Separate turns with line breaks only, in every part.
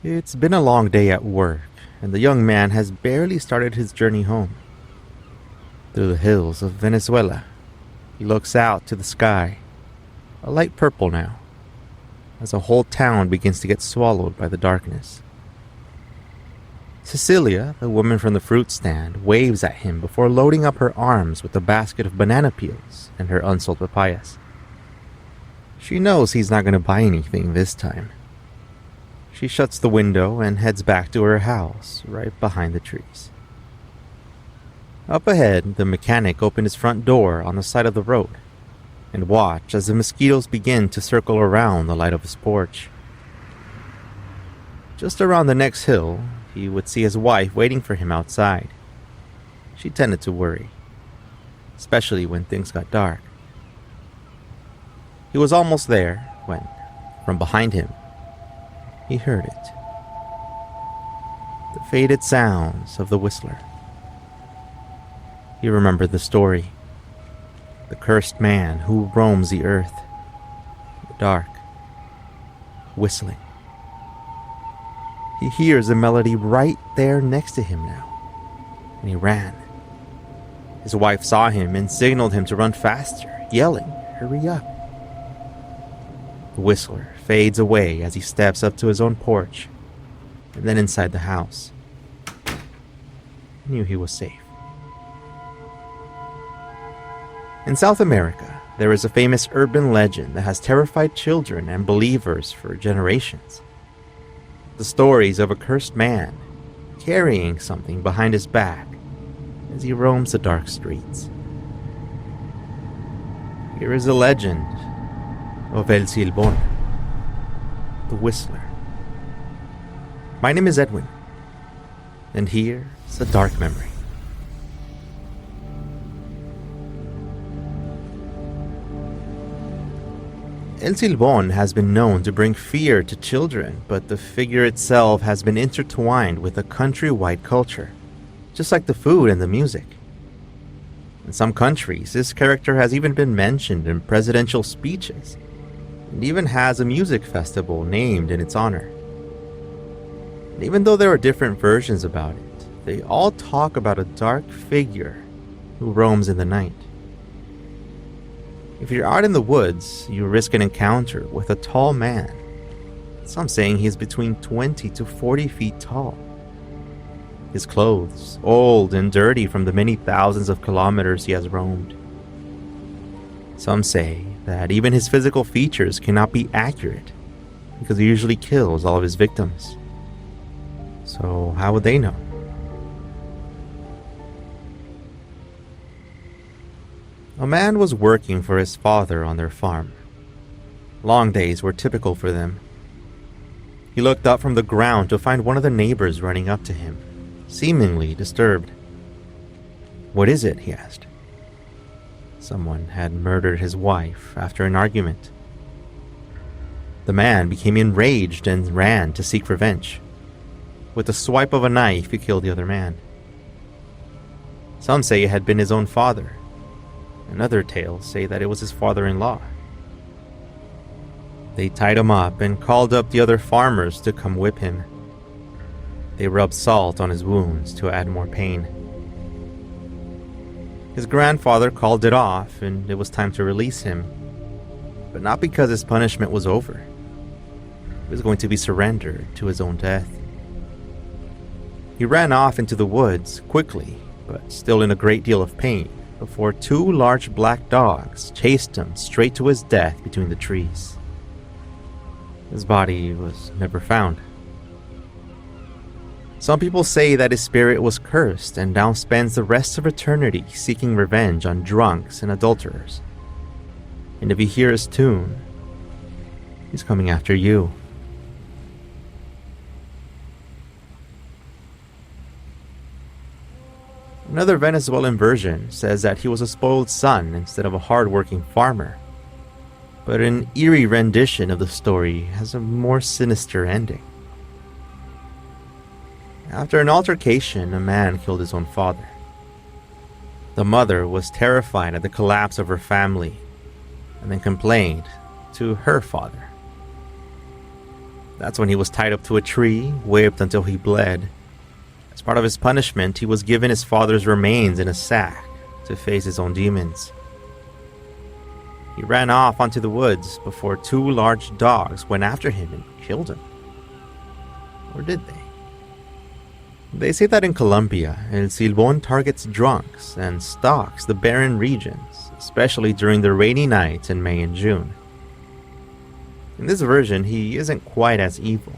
It's been a long day at work, and the young man has barely started his journey home. Through the hills of Venezuela, he looks out to the sky, a light purple now, as the whole town begins to get swallowed by the darkness. Cecilia, the woman from the fruit stand, waves at him before loading up her arms with a basket of banana peels and her unsold papayas. She knows he's not going to buy anything this time. She shuts the window and heads back to her house, right behind the trees. Up ahead, the mechanic opened his front door on the side of the road and watched as the mosquitoes begin to circle around the light of his porch. Just around the next hill, he would see his wife waiting for him outside. She tended to worry, especially when things got dark. He was almost there when, from behind him, he heard it. The faded sounds of the whistler. He remembered the story. The cursed man who roams the earth, in the dark, whistling. He hears the melody right there next to him now, and he ran. His wife saw him and signaled him to run faster, yelling, "Hurry up." The whistler fades away as he steps up to his own porch, and then inside the house. He knew he was safe. In South America, there is a famous urban legend that has terrified children and believers for generations. The stories of a cursed man carrying something behind his back as he roams the dark streets. Here is a legend of El Silbón, the Whistler. My name is Edwin, and here's a dark memory. El Silbón has been known to bring fear to children, but the figure itself has been intertwined with a countrywide culture, just like the food and the music. In some countries, this character has even been mentioned in presidential speeches, and even has a music festival named in its honor. And even though there are different versions about it, they all talk about a dark figure who roams in the night. If you're out in the woods, you risk an encounter with a tall man, some saying he is between 20 to 40 feet tall. His clothes, old and dirty from the many thousands of kilometers he has roamed. Some say that even his physical features cannot be accurate because he usually kills all of his victims. So how would they know? A man was working for his father on their farm. Long days were typical for them. He looked up from the ground to find one of the neighbors running up to him, seemingly disturbed. "What is it?" he asked. Someone had murdered his wife after an argument. The man became enraged and ran to seek revenge. With the swipe of a knife, he killed the other man. Some say it had been his own father, and other tales say that it was his father-in-law. They tied him up and called up the other farmers to come whip him. They rubbed salt on his wounds to add more pain. His grandfather called it off, and it was time to release him, but not because his punishment was over. He was going to be surrendered to his own death. He ran off into the woods quickly, but still in a great deal of pain, before two large black dogs chased him straight to his death between the trees. His body was never found. Some people say that his spirit was cursed and now spends the rest of eternity seeking revenge on drunks and adulterers. And if you hear his tune, he's coming after you. Another Venezuelan version says that he was a spoiled son instead of a hard-working farmer. But an eerie rendition of the story has a more sinister ending. After an altercation, a man killed his own father. The mother was terrified at the collapse of her family and then complained to her father. That's when he was tied up to a tree, whipped until he bled. As part of his punishment, he was given his father's remains in a sack to face his own demons. He ran off onto the woods before two large dogs went after him and killed him. Or did they? They say that in Colombia, El Silbón targets drunks and stalks the barren regions, especially during the rainy nights in May and June. In this version, he isn't quite as evil,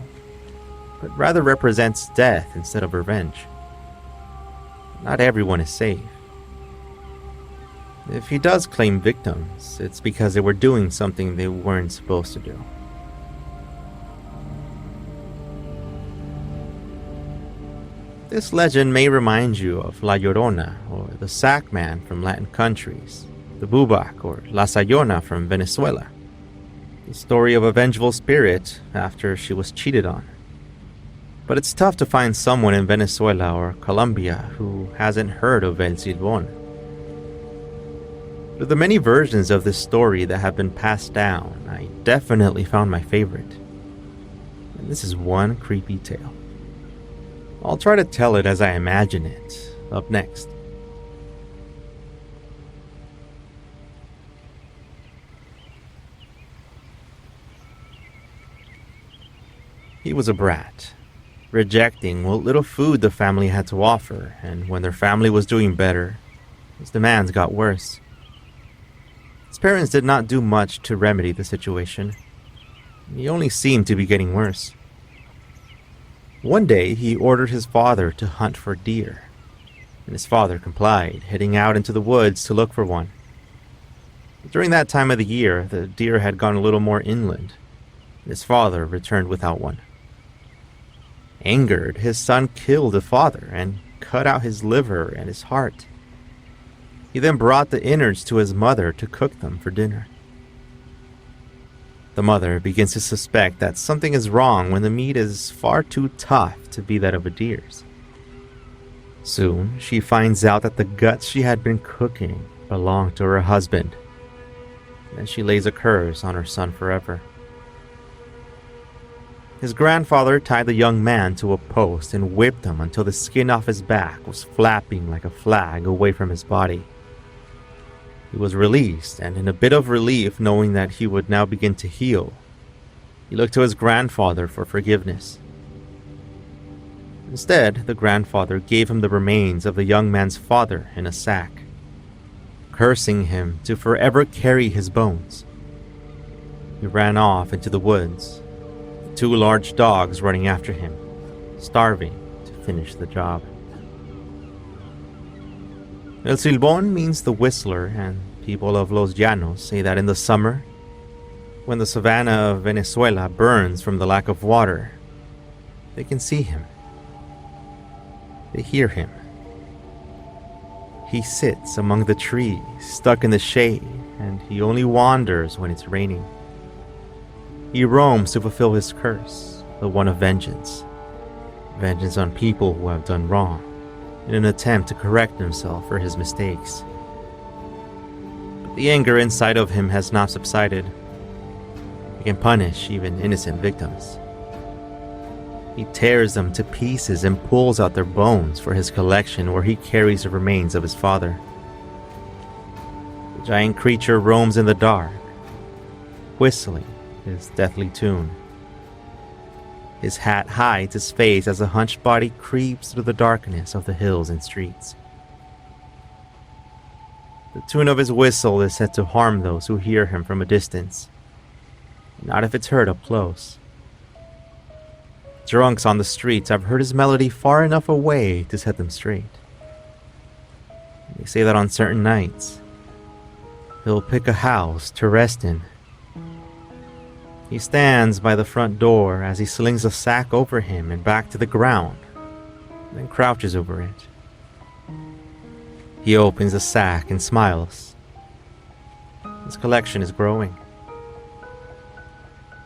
but rather represents death instead of revenge. Not everyone is safe. If he does claim victims, it's because they were doing something they weren't supposed to do. This legend may remind you of La Llorona, or the Sack Man from Latin countries, the Bubak, or La Sayona from Venezuela, the story of a vengeful spirit after she was cheated on. But it's tough to find someone in Venezuela or Colombia who hasn't heard of El Silbón. Of the many versions of this story that have been passed down, I definitely found my favorite. And this is one creepy tale. I'll try to tell it as I imagine it, up next. He was a brat, rejecting what little food the family had to offer, and when their family was doing better, his demands got worse. His parents did not do much to remedy the situation. He only seemed to be getting worse. One day, he ordered his father to hunt for deer, and his father complied, heading out into the woods to look for one. During that time of the year, the deer had gone a little more inland, and his father returned without one. Angered, his son killed the father and cut out his liver and his heart. He then brought the innards to his mother to cook them for dinner. The mother begins to suspect that something is wrong when the meat is far too tough to be that of a deer's. Soon, she finds out that the guts she had been cooking belonged to her husband. Then she lays a curse on her son forever. His grandfather tied the young man to a post and whipped him until the skin off his back was flapping like a flag away from his body. He was released, and in a bit of relief knowing that he would now begin to heal, he looked to his grandfather for forgiveness. Instead, the grandfather gave him the remains of the young man's father in a sack, cursing him to forever carry his bones. He ran off into the woods, the two large dogs running after him, starving to finish the job. El Silbón means the whistler, and people of Los Llanos say that in the summer, when the savanna of Venezuela burns from the lack of water, they can see him. They hear him. He sits among the trees, stuck in the shade, and he only wanders when it's raining. He roams to fulfill his curse, the one of vengeance. Vengeance on people who have done wrong, in an attempt to correct himself for his mistakes. But the anger inside of him has not subsided. He can punish even innocent victims. He tears them to pieces and pulls out their bones for his collection where he carries the remains of his father. The giant creature roams in the dark, whistling his deathly tune. His hat hides his face as the hunched body creeps through the darkness of the hills and streets. The tune of his whistle is said to harm those who hear him from a distance, not if it's heard up close. Drunks on the streets have heard his melody far enough away to set them straight. They say that on certain nights, he'll pick a house to rest in. He stands by the front door as he slings a sack over him and back to the ground, then crouches over it. He opens the sack and smiles. His collection is growing.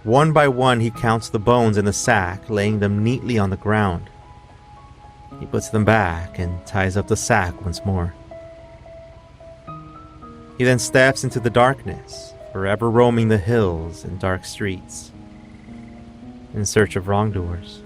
One by one, he counts the bones in the sack, laying them neatly on the ground. He puts them back and ties up the sack once more. He then steps into the darkness, forever roaming the hills and dark streets. in search of wrongdoers.